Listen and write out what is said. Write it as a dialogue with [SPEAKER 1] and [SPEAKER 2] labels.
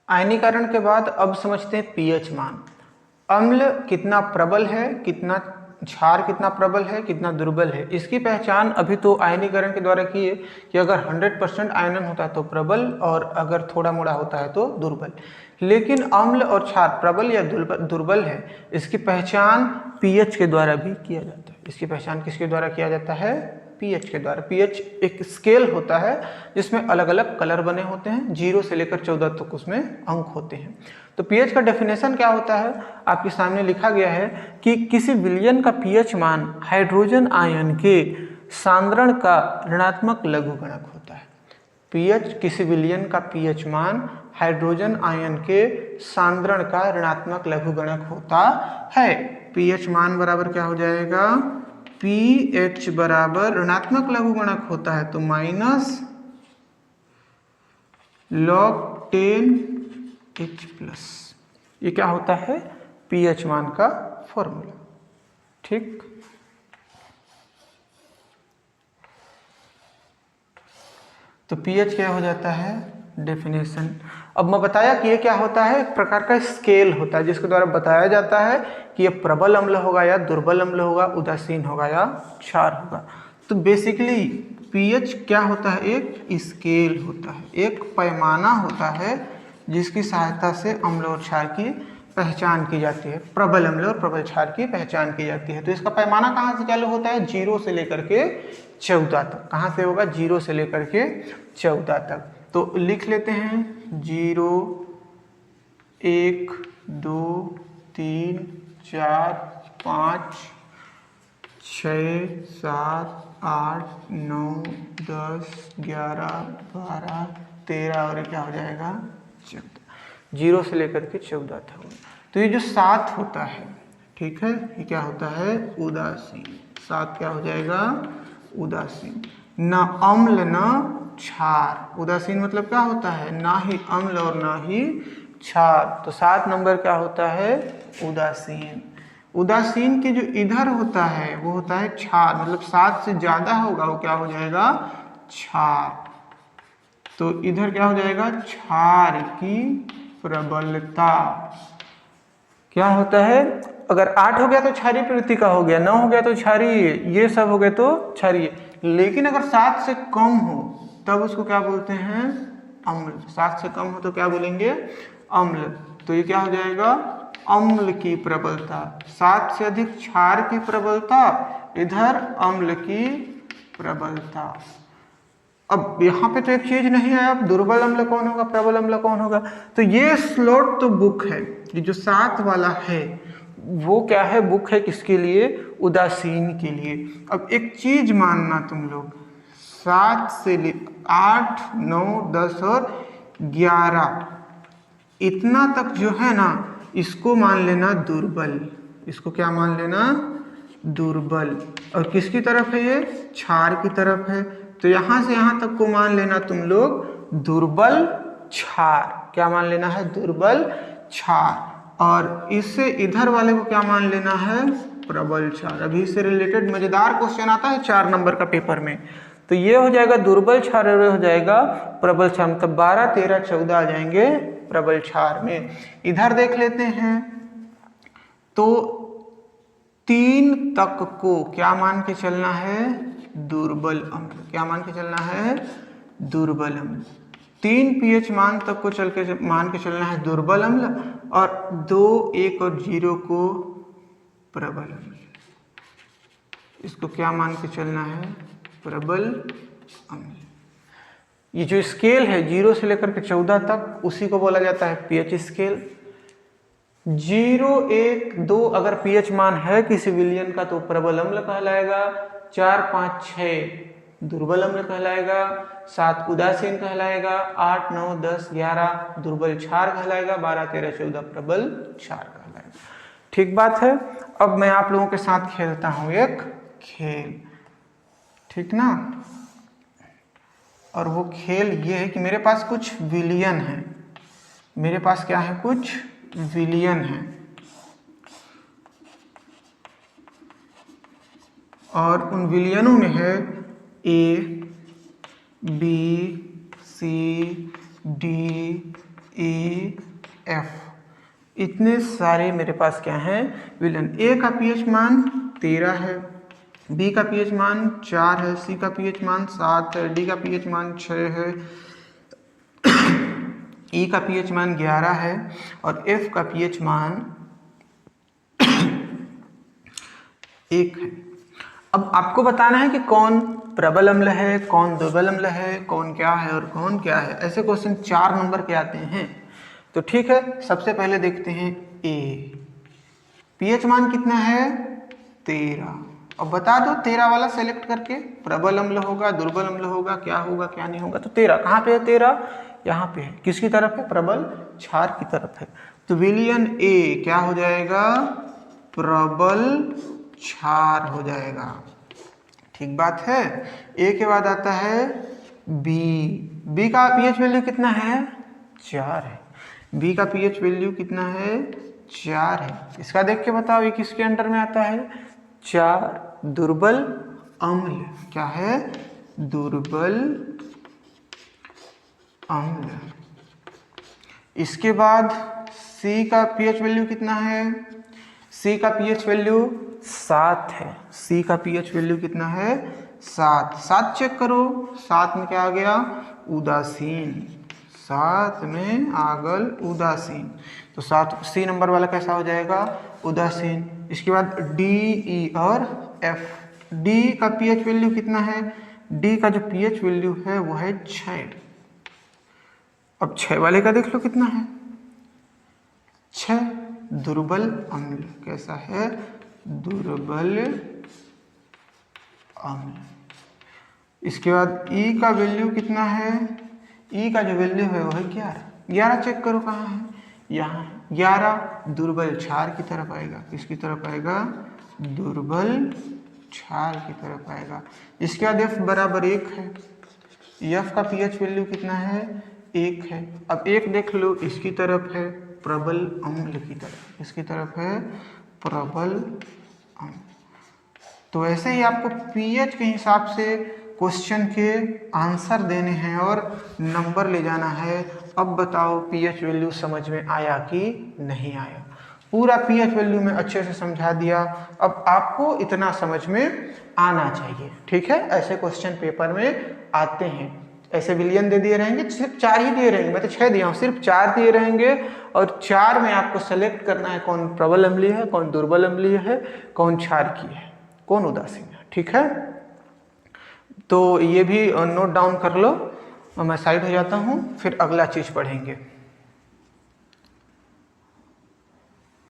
[SPEAKER 1] आयनीकरण के बाद अब समझते हैं पीएच मान। अम्ल कितना प्रबल है, कितना क्षार कितना प्रबल है, कितना दुर्बल है, इसकी पहचान अभी तो आयनीकरण के द्वारा की है कि अगर 100% आयनन होता है तो प्रबल और अगर थोड़ा मोड़ा होता है तो दुर्बल। लेकिन अम्ल और क्षार प्रबल या दुर्बल है, इसकी पहचान पीएच के द्वारा भी किया जाता है। इसकी पहचान किसके द्वारा किया जाता है? पीएच के द्वारा। पीएच एक स्केल होता है जिसमें अलग अलग कलर बने होते हैं, 0 से लेकर 14 तक उसमें अंक होते हैं। तो पीएच का डेफिनेशन क्या होता है आपके सामने लिखा गया है कि किसी विलयन का पीएच मान हाइड्रोजन आयन के सांद्रण का ऋणात्मक लघुगणक होता है। पीएच किसी विलयन का पीएच मान हाइड्रोजन आयन के सांद्रण का ऋणात्मक लघुगणक होता है। पीएच मान बराबर क्या हो जाएगा? पीएच बराबर ऋणात्मक लघुगणक होता है तो माइनस log 10H+। ये क्या होता है? पीएच मान का फॉर्मूला। ठीक, तो पीएच क्या हो जाता है? डेफिनेशन। अब मैं बताया कि ये क्या होता है, एक प्रकार का स्केल होता है जिसके द्वारा बताया जाता है कि ये प्रबल अम्ल होगा या दुर्बल अम्ल होगा, उदासीन होगा या क्षार होगा। तो बेसिकली पीएच क्या होता है? एक स्केल होता है, एक पैमाना होता है जिसकी सहायता से अम्ल और क्षार की पहचान की जाती है, प्रबल अम्ल और प्रबल क्षार की पहचान की जाती है। तो इसका पैमाना कहाँ से चालू होता है? 0 से लेकर के 14 तक। कहाँ से होगा? 0 से लेकर के 14 तक। तो लिख लेते हैं 0, 1, 2, 3, 4, 5, 6, 7, 8, 9, 10, 11, 12, 13 और क्या हो जाएगा? 14। 0 से लेकर के 14 तक। तो ये जो 7 होता है, ठीक है, ये क्या होता है? उदासीन। 7 क्या हो जाएगा? उदासीन। ना अम्ल ना क्षार। उदासीन मतलब क्या होता है? ना ही अम्ल और ना ही क्षार। तो 7 नंबर क्या होता है? उदासीन। उदासीन के जो इधर होता है वो होता है क्षार, मतलब 7 से ज्यादा होगा वो क्या हो जाएगा? क्षार। तो इधर क्या हो जाएगा? क्षार की प्रबलता। क्या होता है? अगर 8 हो गया तो क्षारीय प्रवृत्ति का हो गया, 9 हो गया तो क्षारीय, ये सब हो गए तो क्षारीय। लेकिन अगर 7 से कम हो तब उसको क्या बोलते हैं? अम्ल। 7 से कम हो तो क्या बोलेंगे? अम्ल। तो ये क्या हो जाएगा? अम्ल की प्रबलता। 7 से अधिक क्षार की प्रबलता, इधर अम्ल की प्रबलता। अब यहाँ पे तो एक चीज नहीं है, अब दुर्बल अम्ल कौन होगा, प्रबल अम्ल कौन होगा? तो ये स्लॉट तो बुक है, ये जो 7 वाला है वो क्या है? बुक है किसके लिए? उदासीन के लिए। अब एक चीज मानना तुम लोग, 7 से 8, 9, 10 और 11 इतना तक जो है ना, इसको मान लेना दुर्बल। इसको क्या मान लेना? दुर्बल। और किसकी तरफ है ये? क्षार की तरफ है। तो यहां से यहां तक को मान लेना तुम लोग दुर्बल क्षार। क्या मान लेना है? दुर्बल क्षार। और इससे इधर वाले को क्या मान लेना है? प्रबल क्षार। अभी इससे रिलेटेड मजेदार क्वेश्चन आता है 4 नंबर का पेपर में। तो ये हो जाएगा दुर्बल क्षार और हो जाएगा प्रबल क्षार, मतलब 12, 13, 14 आ जाएंगे प्रबल क्षार में। इधर देख लेते हैं तो 3 तक को क्या मान के चलना है? दुर्बल अम्ल। क्या मान के चलना है? दुर्बल अम्ल। 3 पीएच मान तक को मान के चलना है दुर्बल अम्ल, और 2, 1 और 0 को प्रबल अम्ल। इसको क्या मान के चलना है? प्रबल अम्ल। ये जो स्केल है 0 से लेकर के 14 तक, उसी को बोला जाता है पीएच स्केल। 0, 1, 2 अगर पीएच मान है किसी विलयन का तो प्रबल अम्ल कहलाएगा, 4, 5, 6 दुर्बल अम्ल कहलाएगा, 7 उदासीन कहलाएगा, 8, 9, 10, 11 दुर्बल क्षार कहलाएगा, 12, 13, 14 प्रबल क्षार कहलाएगा। ठीक बात है। अब मैं आप लोगों के साथ खेलता हूं एक खेल, ठीक ना? और वो खेल ये है कि मेरे पास कुछ विलयन है। मेरे पास क्या है? कुछ विलयन है, और उन विलयनों में है A, B, C, D, E F, इतने सारे मेरे पास क्या हैं विलन। ए का पीएच मान 13 है, बी का पीएच मान 4 है, सी का पीएच मान 7 है, डी का पीएच मान 6 है, ई का पीएच मान 11 है और एफ का पीएच मान 1 है। अब आपको बताना है कि कौन प्रबल अम्ल है, कौन दुर्बल अम्ल है, कौन क्या है और कौन क्या है। ऐसे क्वेश्चन 4 नंबर के आते हैं। तो ठीक है, सबसे पहले देखते हैं ए, पीएच मान कितना है 13। अब बता दो 13 वाला सेलेक्ट करके, प्रबल अम्ल होगा, दुर्बल अम्ल होगा, क्या होगा क्या नहीं होगा। तो 13 कहाँ पे है, 13 यहाँ पे है। किसकी तरफ है, प्रबल क्षार की तरफ है। तो विलियन ए क्या हो जाएगा, प्रबल क्षार हो जाएगा। ठीक बात है। ए के बाद आता है बी, बी का पीएच वैल्यू कितना है 4 है, बी का पीएच वैल्यू कितना है 4 है। इसका देख के बताओ ये किसके अंडर में आता है, 4 दुर्बल अम्ल। क्या है, दुर्बल अम्ल। इसके बाद सी का पीएच वैल्यू कितना है, सी का पीएच वैल्यू 7 है, सी का पीएच वैल्यू कितना है 7। 7 चेक करो, 7 में क्या आ गया, उदासीन, 7 में आगल उदासीन। तो 7 सी नंबर वाला कैसा हो जाएगा, उदासीन। इसके बाद डी, ई और एफ, डी का पीएच वैल्यू कितना है, डी का जो पीएच वैल्यू है वो है 6। अब 6 वाले का देख लो कितना है 6, दुर्बल अम्ल। कैसा है, दुर्बल अम्ल। इसके बाद ई का वैल्यू कितना है, ई का जो वैल्यू है वो है 11। 11 चेक करो कहाँ है, यहाँ है 11, दुर्बल क्षार की तरफ आएगा। किसकी तरफ आएगा, दुर्बल क्षार की तरफ आएगा। इसके बाद एफ बराबर 1 है, एफ का पीएच वैल्यू कितना है 1 है। अब 1 देख लो, इसकी तरफ है प्रबल अम्ल की तरफ, इसकी तरफ है प्रबल अम्ल। तो ऐसे ही आपको पीएच के हिसाब से क्वेश्चन के आंसर देने हैं और नंबर ले जाना है। अब बताओ पीएच वैल्यू समझ में आया कि नहीं आया। पूरा पीएच वैल्यू में अच्छे से समझा दिया। अब आपको इतना समझ में आना चाहिए। ठीक है, ऐसे क्वेश्चन पेपर में आते हैं। ऐसे विलियन दे दिए रहेंगे, सिर्फ 4 ही दिए रहेंगे, मैं तो 6 दिया हूँ, सिर्फ 4 दिए रहेंगे और 4 में आपको सेलेक्ट करना है कौन प्रबल अम्लीय है, कौन दुर्बल अम्लीय है, कौन क्षारकीय है, कौन उदासीन है। ठीक है, तो ये भी नोट डाउन कर लो। मैं साइड हो जाता हूँ, फिर अगला चीज़ पढ़ेंगे।